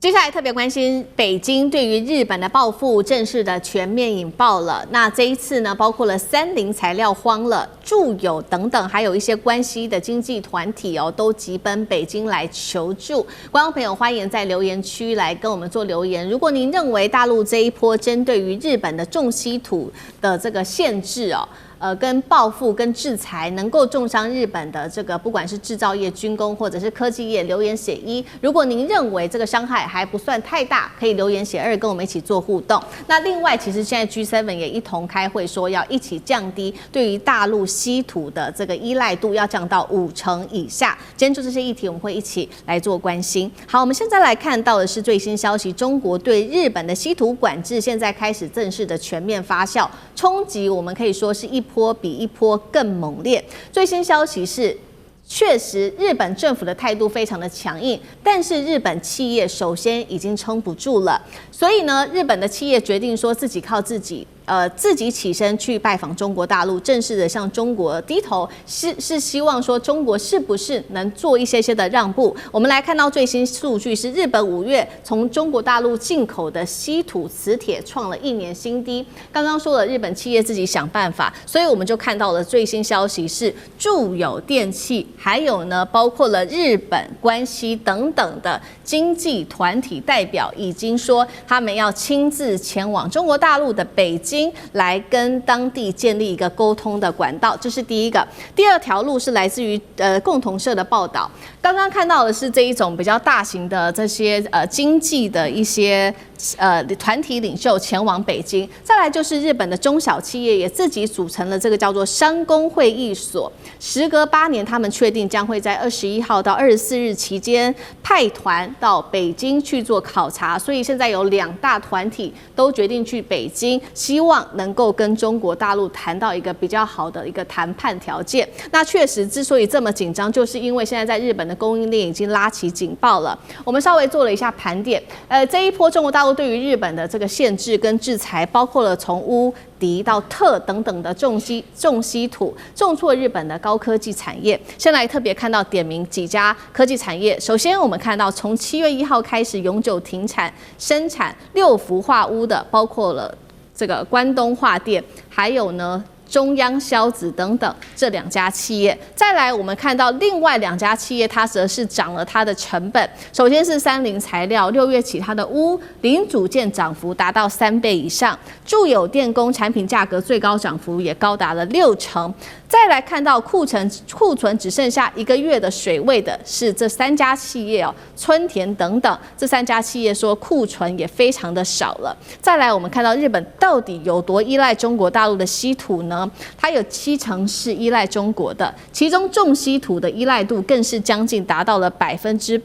接下來特別關心北京對於日本的報復正式的全面引爆了。那這一次呢，包括了三菱材料慌了、住友等等，還有一些關係的經濟團體都急奔北京來求助。觀眾朋友歡迎在留言區來跟我們做留言。如果您認為大陸這一波針對於日本的重稀土的這個限制跟報復跟制裁能夠重傷日本的這個不管是製造業、軍工或者是科技業，留言寫1。如果您認為這個傷害還不算太大，可以留言寫2，跟我們一起做互動。那另外，其實現在 G7 也一同開會說要一起降低對於大陸稀土的這個依賴度，要降到50%以下。今天就這些議題，我們會一起來做關心。好，我們現在來看到的是最新消息，中國對日本的稀土管制現在開始正式的全面發酵，衝擊我們可以說是一波比一波更猛烈。最新消息是，確實日本政府的態度非常的強硬，但是日本企業首先已經撐不住了，所以呢，日本的企業決定說自己靠自己。自己起身去拜訪中國大陸，正式的向中國低頭，是希望說中國是不是能做一些的讓步？我們來看到最新數據是，日本5月從中國大陸進口的稀土磁鐵創了1年新低。剛剛說了，日本企業自己想辦法，所以我們就看到了最新消息是，住友電器，還有呢，包括了日本關係等等的經濟團體代表，已經說他們要親自前往中國大陸的北京。來跟當地建立一個溝通的管道，這是第一個。第二條路是來自於共同社的報道，剛剛看到的是這一種比較大型的這些經濟的一些團體領袖前往北京。再來就是日本的中小企業也自己組成了這個叫做商工會議所，時隔8年，他們確定將會在21號到24日期間派團到北京去做考察，所以現在有2大團體都決定去北京，希望能夠跟中國大陸談到一個比較好的一個談判條件。那確實之所以這麼緊張，就是因為現在在日本的供應鏈已經拉起警報了。我們稍微做了一下盤點，這一波中國大陸對於日本的這個限制跟制裁，包括了從鎢、銻到銼等等的重稀土，重挫日本的高科技產業。先來特別看到點名幾家科技產業。首先我們看到從7月1號開始永久停產生產6氟化鎢的，包括了這個關東化電，還有呢中央硝子等等這2家企業。再來我們看到另外2家企業，它則是漲了它的成本。首先是三菱材料，6月起它的鎢零組件漲幅達到3倍以上，住友電工產品價格最高漲幅也高達了60%。再來看到庫存只剩下1個月的水位的是這3家企業春田等等這3家企業說庫存也非常的少了。再來我們看到日本到底有多依賴中國大陸的稀土呢？它有70%是依賴中國的，其中重稀土的依賴度更是將近達到了100%，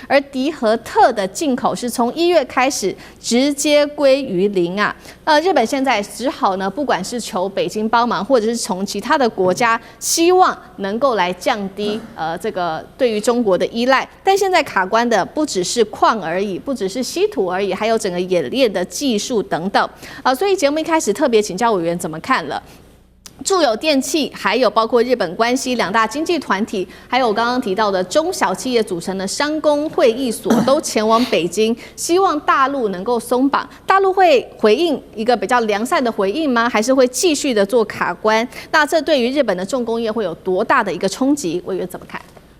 而銻和銼的進口是從1月開始直接歸於0啊。日本現在只好呢，不管是求北京幫忙，或者是從其他的國家希望能夠來降低這個對於中國的依賴，但現在卡關的不只是礦而已，不只是稀土而已，還有整個冶煉的技術等等所以節目一開始特別請教委員怎麼看了。住友電器，還有包括日本關係2大經濟團體，還有我剛剛提到的中小企業組成的商工會議所，都前往北京，希望大陸能夠鬆綁。大陸會回應一個比較良善的回應嗎？還是會繼續的做卡關？那這對於日本的重工業會有多大的一個衝擊？委員怎麼看？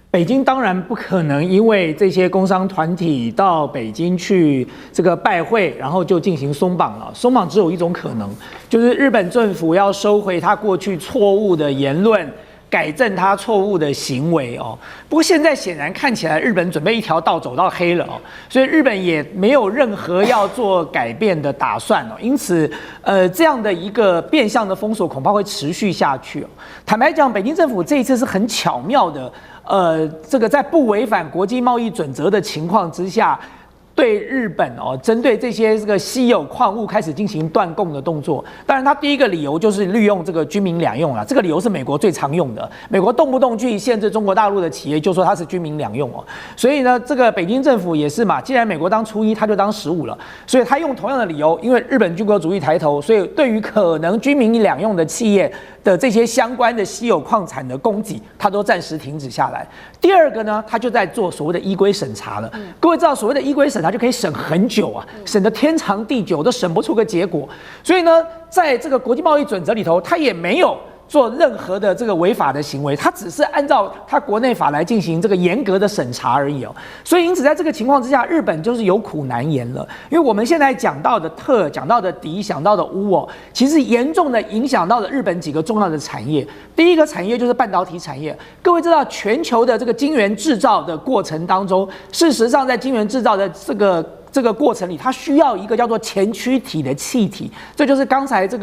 北京當然不可能因為這些工商團體到北京去這個拜會，然後就進行鬆綁了。鬆綁只有一種可能，就是日本政府要收回他過去錯誤的言論，改正他錯誤的行為哦。不過現在顯然看起來，日本準備一條道走到黑了哦，所以日本也沒有任何要做改變的打算哦。因此，這樣的一個變相的封鎖恐怕會持續下去哦。坦白講，北京政府這一次是很巧妙的。這個在不違反國際貿易準則的情況之下，對日本針對這些這個稀有礦物開始進行斷供的動作。當然，他第一個理由就是利用這個軍民兩用啦，這個理由是美國最常用的。美國動不動去限制中國大陸的企業，就說它是軍民兩用哦。所以呢，這個北京政府也是嘛，既然美國當初一，他就當15了，所以他用同樣的理由，因為日本軍國主義抬頭，所以對於可能軍民兩用的企業的這些相關的稀有礦產的供給，它都暫時停止下來。第二個呢，他就在做所謂的依規審查了。各位知道所謂的依規審查它就可以省很久啊，省得天長地久都省不出個結果。所以呢，在這個國際貿易準則裡頭，它也沒有做任何的這個違法的行為，它只是按照它國內法來進行這個嚴格的審查而已哦。所以因此在這個情況之下，日本就是有苦難言了。因為我們現在講到的特、講到的敵、想到的烏哦，其實嚴重的影響到了日本幾個重要的產業。第一個產業就是半導體產業。各位知道，全球的這個晶圓製造的過程當中，事實上在晶圓製造的這個過程裡，它需要一個叫做前驅體的氣體，這就是剛才這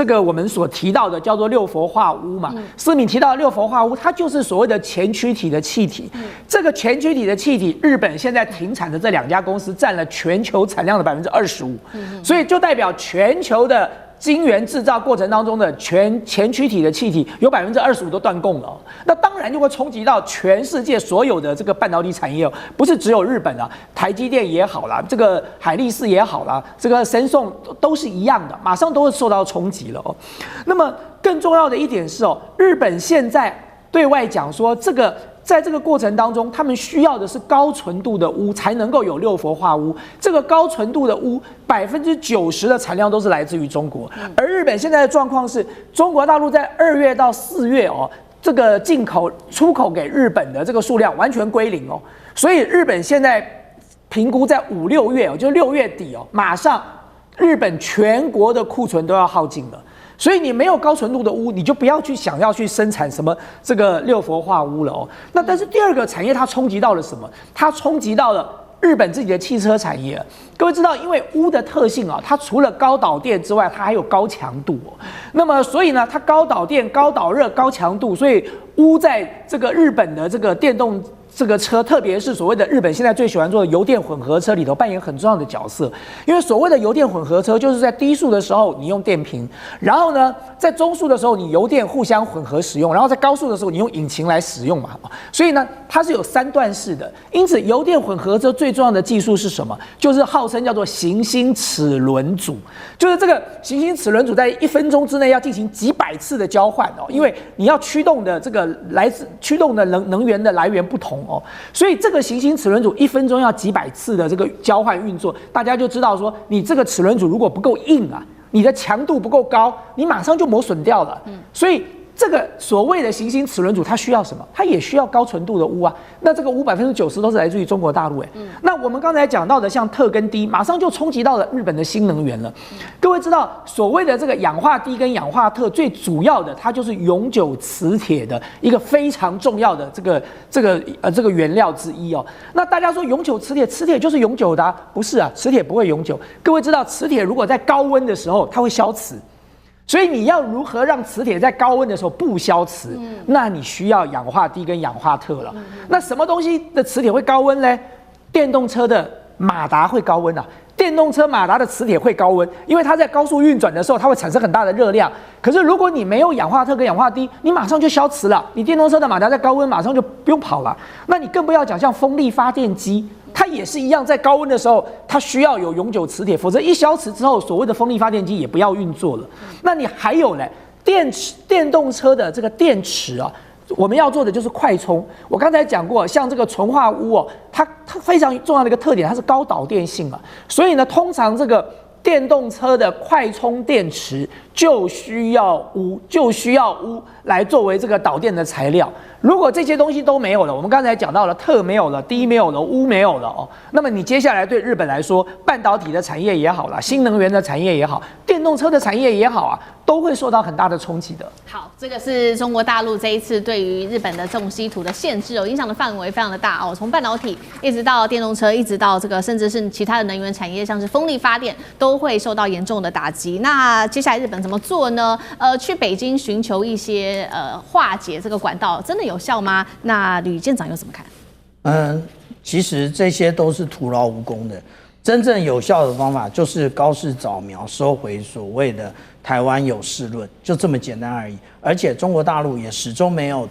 個我們所提到的叫做六氟化鎢嘛。思敏提到的六氟化鎢，它就是所謂的前驅體的氣體。這個前驅體的氣體，日本現在停產的這2家公司佔了全球產量的25%，所以就代表全球的晶圓製造過程當中的前驅體的氣體有25%都斷供了哦，那當然就會衝擊到全世界所有的這個半導體產業哦，不是只有日本啊，台積電也好啦，這個海力士也好啦，這個神送都是一樣的，馬上都會受到衝擊了哦。那麼更重要的一點是哦，日本現在對外講說在這個過程當中，他們需要的是高純度的鎢才能夠有六氟化鎢。這個高純度的鎢90%的產量都是來自於中國，而日本現在的狀況是，中國大陸在2月到4月哦，這個出口給日本的這個數量完全歸零哦，所以日本現在評估在5、6月哦，就6月底哦，馬上日本全國的庫存都要耗盡了。所以你沒有高純度的鎢，你就不要去想要去生產什麼這個六氟化鎢了哦。那但是第二個產業它衝擊到了什麼？它衝擊到了日本自己的汽車產業。各位知道，因為鎢的特性啊，它除了高導電之外，它還有高強度哦。那麼所以呢，它高導電、高導熱、高強度，所以鎢在這個日本的這個電動這個車，特別是所謂的日本現在最喜歡做的油電混合車裡頭扮演很重要的角色。因為所謂的油電混合車，就是在低速的時候你用電瓶，然後呢，在中速的時候你油電互相混合使用，然後在高速的時候你用引擎來使用嘛。所以呢，它是有3段式的。因此，油電混合車最重要的技術是什麼？就是號稱叫做行星齒輪組，就是這個行星齒輪組在1分鐘之內要進行幾百次的交換哦，因為你要驅動的这個驅動的能源的來源不同哦，所以這個行星齒輪組1分鐘要幾百次的這個交換運作，大家就知道說，你這個齒輪組如果不夠硬啊，你的強度不夠高，你馬上就磨損掉了。所以這個所謂的行星齒輪組，它需要什麼？它也需要高純度的鎢啊。那這個鎢90%都是來自於中國大陸哎。那我們剛才講到的像特跟鋰，馬上就衝擊到了日本的新能源了。各位知道，所謂的這個氧化鋰跟氧化特，最主要的它就是永久磁鐵的一個非常重要的這個原料之一哦。那大家說永久磁鐵，磁鐵就是永久的啊？不是啊，磁鐵不會永久。各位知道，磁鐵如果在高溫的時候，它會消磁。所以你要如何讓磁鐵在高溫的時候不消磁？那你需要氧化鋰跟氧化特了。那什麼東西的磁鐵會高溫呢？電動車的馬達會高溫啊。電動車馬達的磁鐵會高溫，因為它在高速運轉的時候，它會產生很大的熱量。可是如果你沒有氧化特跟氧化鋰，你馬上就消磁了。你電動車的馬達在高溫馬上就不用跑了。那你更不要講像風力發電機。它也是一樣，在高溫的時候，它需要有永久磁鐵，否則一消磁之後，所謂的風力發電機也不要運作了。那你還有呢？電動車的這個電池啊，我們要做的就是快充。我剛才講過，像這個純化鎢哦，它非常重要的一個特點，它是高導電性啊。所以呢，通常這個電動車的快充電池就需要鎢來作為這個導電的材料。如果這些東西都沒有了，我們剛才講到了特沒有了，鋰沒有了，鎢沒有了哦，那麼你接下來對日本來說，半導體的產業也好啦，新能源的產業也好，電動車的產業也好啊，都會受到很大的衝擊的。好，這個是中國大陸這一次對於日本的重稀土的限制哦，影響的範圍非常的大哦，從半導體一直到電動車，一直到這個甚至是其他的能源產業，像是風力發電，都會受到嚴重的打擊。那接下來日本怎麼做呢？去北京尋求一些化解這個管道，真的有效嗎？那呂艦長又怎麼看？其實這些都是徒勞無功的。真正有效的方法就是高市早苗，收回所謂的台灣有事論，就這麼簡單而已。而且中國大陸也始終沒有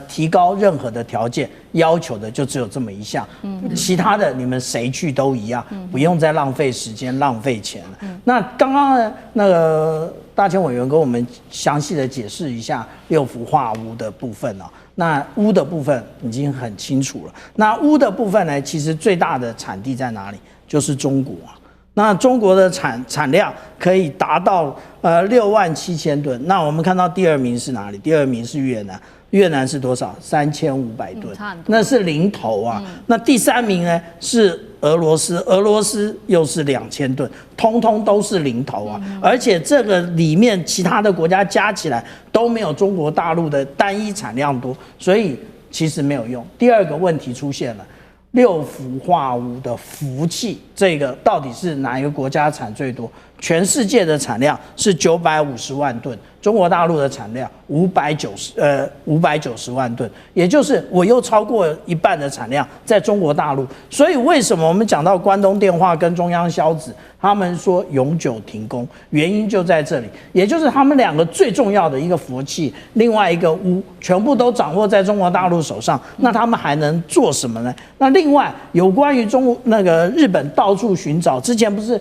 提高任何的條件，要求的就只有這麼一項，其他的你們誰去都一樣，不用再浪費時間、浪費錢了。那剛剛呢，那個大千委員跟我們詳細的解釋一下6氟化鎢的部分啊，那鎢的部分已經很清楚了。那鎢的部分呢，其實最大的產地在哪裡？就是中国啊。那中國的產量可以達到67000噸。那我們看到第2名是哪裡？第2名是越南。越南是多少？3500噸，那是零頭啊。那第3名呢是俄羅斯，俄羅斯又是2000噸，通通都是零頭啊。而且这個裡面其他的國家加起來都沒有中國大陸的單一產量多，所以其實沒有用。第2個問題出現了，6氟化鎢的氟氣，這個到底是哪一個國家產最多？全世界的產量是950萬噸，中國大陸的產量590萬噸，也就是我又超過一半的產量在中國大陸。所以為什麼我們講到關東電話跟中央消脂，他們說永久停工，原因就在這裡，也就是他們2個最重要的一個氟氣，另外一個鎢，全部都掌握在中國大陸手上，那他們還能做什麼呢？那另外有關於那個日本到處尋找，之前不是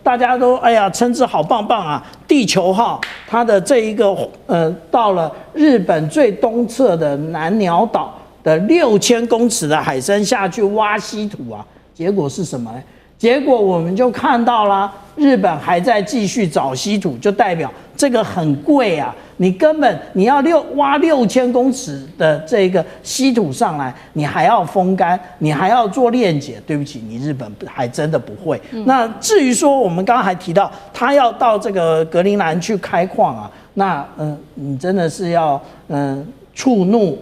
大家都哎呀稱之好棒棒啊！地球號它的這一個到了日本最東側的南鳥島的6000公尺的海深下去挖稀土啊，結果是什麼呢？結果我們就看到了，日本還在繼續找稀土，就代表這個很貴啊！你根本你要挖6000公尺的這個稀土上來，你還要風乾，你還要做煉解。對不起，你日本還真的不會。那至於說我們剛剛還提到，他要到這個格陵蘭去開礦啊，那你真的是要觸怒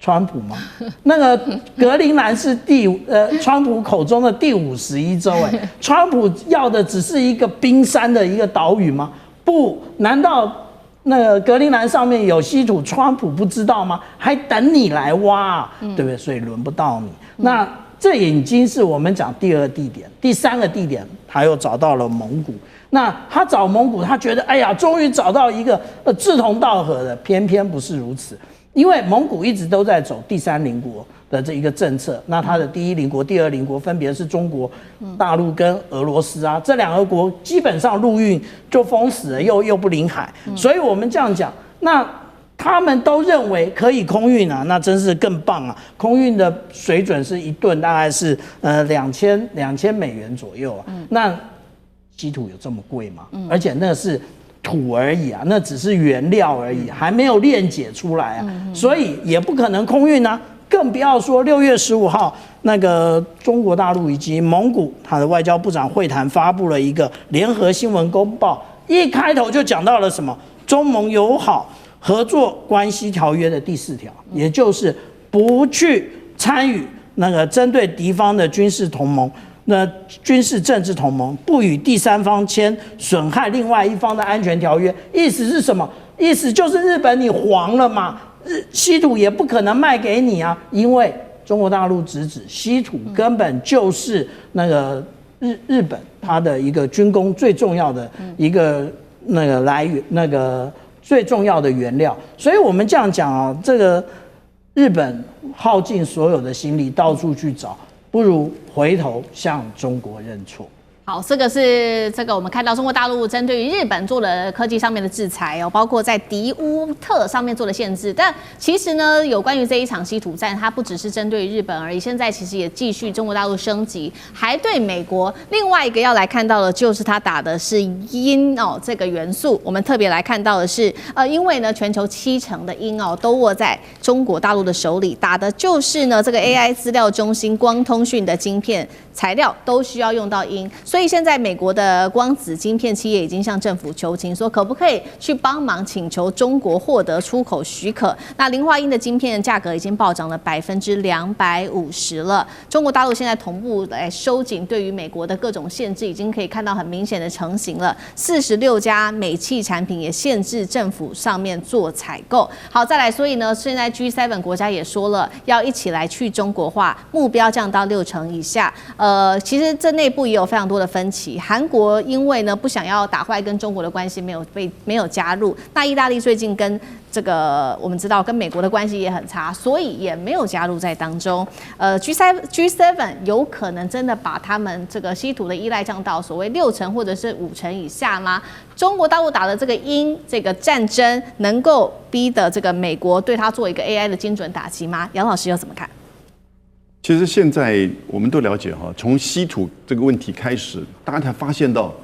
川普嗎？那個格陵蘭是川普口中的第51州，川普要的只是一個冰山的一個島嶼嗎？不，難道那個格陵蘭上面有稀土，川普不知道嗎？還等你來挖，對不對？所以輪不到你。那這已經是我們講第2個地點，第3個地點他又找到了蒙古。那他找蒙古，他覺得哎呀，終於找到一個志同道合的，偏偏不是如此。因為蒙古一直都在走第3鄰國的這一個政策，那它的第1鄰國、第2鄰國分別是中國大陸跟俄羅斯啊，這2個國基本上陸運就封死了，又不臨海，所以我們這樣講，那他們都認為可以空運啊，那真是更棒啊！空運的水準是1噸大概是2000美元左右啊，那稀土有這麼貴嗎？而且那是土而已啊，那只是原料而已，還沒有煉解出來啊，所以也不可能空運啊，更不要說6月15號那個中國大陸以及蒙古他的外交部長會談發布了一個聯合新聞公報，一開頭就講到了什麼中蒙友好合作關係條約的第4條，也就是不去參與那個針對敵方的軍事同盟。那軍事政治同盟不與第3方簽損害另外一方的安全條約，意思是什麼？意思就是日本你黃了嘛，稀土也不可能賣給你啊，因為中國大陸直指稀土根本就是那個日本它的一個軍工最重要的一個那個來源，那個最重要的原料。所以我們這樣講啊，這個日本耗盡所有的心力到處去找，不如回頭向中國認錯。好，這個是我們看到中國大陸針對於日本做的科技上面的制裁哦，包括在迪烏特上面做的限制。但其實呢，有關於這一場稀土戰，它不只是針對於日本而已，現在其實也繼續中國大陸升級，還對美國。另外一個要來看到的就是它打的是銦哦這個元素。我們特別來看到的是，因為呢全球70%的銦哦都握在中國大陸的手裡，打的就是呢這個 AI 資料中心、光通訊的晶片材料都需要用到銦，所以現在美國的光子晶片企業已經向政府求情，說可不可以去幫忙請求中國獲得出口許可。那磷化銦的晶片價格已經暴漲了250%了。中國大陸現在同步來收緊對於美國的各種限制，已經可以看到很明顯的成型了。46家美企產品也限制政府上面做採購。好，再來，所以呢，現在 G7 國家也說了，要一起來去中國化，目標降到60%以下。其實這內部也有非常多的分歧。韓國因為呢不想要打壞跟中國的關係，沒有加入。那意大利最近跟這個我們知道跟美國的關係也很差，所以也沒有加入在當中。G7 有可能真的把他們這個稀土的依賴降到所謂60%或者是50%以下嗎？中國大陸打的這個這個戰爭，能夠逼得這個美國對他做一個 AI 的精準打擊嗎？楊老師又怎麼看？其實現在我們都了解哈，從稀土這個問題開始，大家才發現到，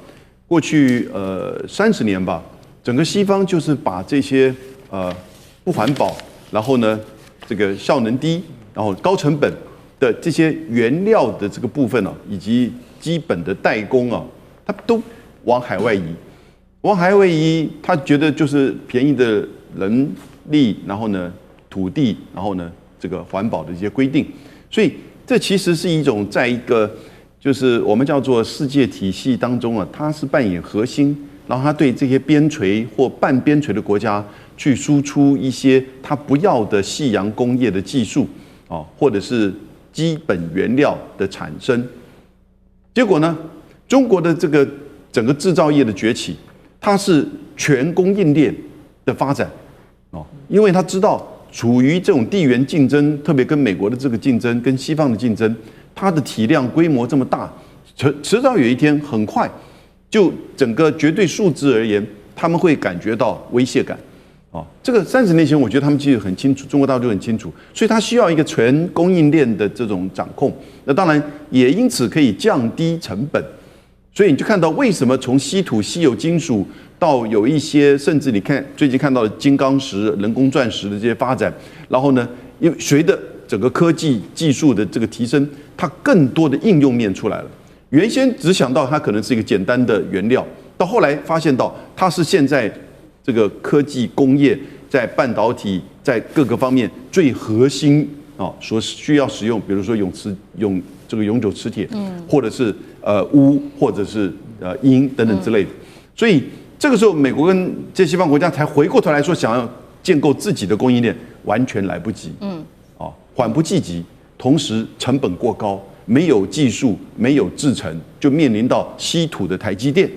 過去30年吧，整個西方就是把這些不環保，然後呢這個效能低，然後高成本的這些原料的這個部分啊，以及基本的代工啊，它都往海外移，往海外移，他覺得就是便宜的人力，然後呢土地，然後呢這個環保的一些規定。所以這其實是一種在一個就是我們叫做世界體系當中啊，它是扮演核心，然後它對這些邊陲或半邊陲的國家去輸出一些它不要的夕陽工業的技術啊，或者是基本原料的產生。結果呢，中國的這個整個製造業的崛起，它是全供應鏈的發展哦，因為它知道。處於這種地緣競爭，特別跟美國的這個競爭，跟西方的競爭，它的體量規模這麼大，遲早有一天，很快就整個絕對數字而言，他們會感覺到威脅感。哦，這個30年前，我覺得他們其實很清楚，中國大陸就很清楚，所以它需要一個全供應鏈的這種掌控。那當然也因此可以降低成本。所以你就看到為什麼從稀土、稀有金屬到有一些，甚至你看最近看到的金剛石、人工鑽石的這些發展，然後呢，因為隨着整個科技技術的這個提升，它更多的應用面出來了。原先只想到它可能是一個簡單的原料，到後來發現到它是現在這個科技工業在半導體在各個方面最核心啊所需要使用，比如說永這個永久磁鐵，或者是鎢，或者是銦等等之類的。所以這個時候，美國跟這些西方國家才回過頭來說，想要建構自己的供應鏈，完全來不及。緩不濟急，同時成本過高，沒有技術，沒有製程，就面臨到稀土的台積電。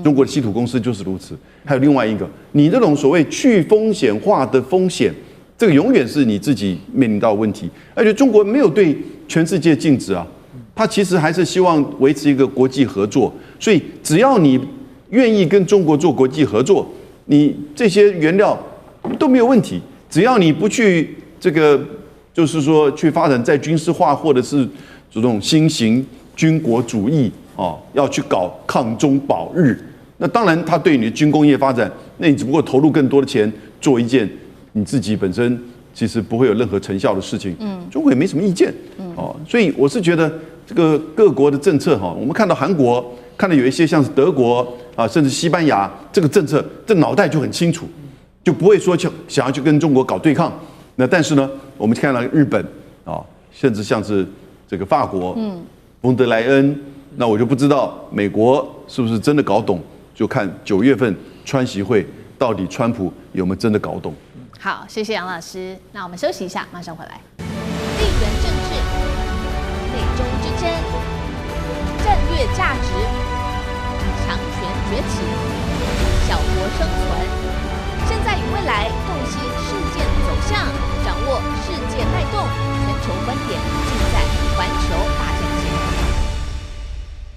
中國的稀土公司就是如此。還有另外一個，你這種所謂去風險化的風險，這個永遠是你自己面臨到的問題。而且中國沒有對全世界禁止啊，他其實還是希望維持一個國際合作。所以只要你願意跟中國做國際合作，你這些原料都沒有問題。只要你不去這個，就是說去發展再軍事化，或者是這種新型軍國主義啊，要去搞抗中保日，那當然他對你的軍工業發展，那你只不過投入更多的錢做一件你自己本身其實不會有任何成效的事情。中國也沒什麼意見。所以我是覺得這個各國的政策哈，我們看到韓國，看到有一些像是德國啊，甚至西班牙，這個政策這腦袋就很清楚，就不會說想要去跟中國搞對抗。那但是呢，我們看到日本啊，甚至像是這個法國，馮德萊恩，那我就不知道美國是不是真的搞懂，就看9月份川習會到底川普有沒有真的搞懂。好，謝謝楊老師。那我們休息一下，馬上回來。地緣政治、美中之爭、戰略價值、強權崛起、小國生存，現在與未來。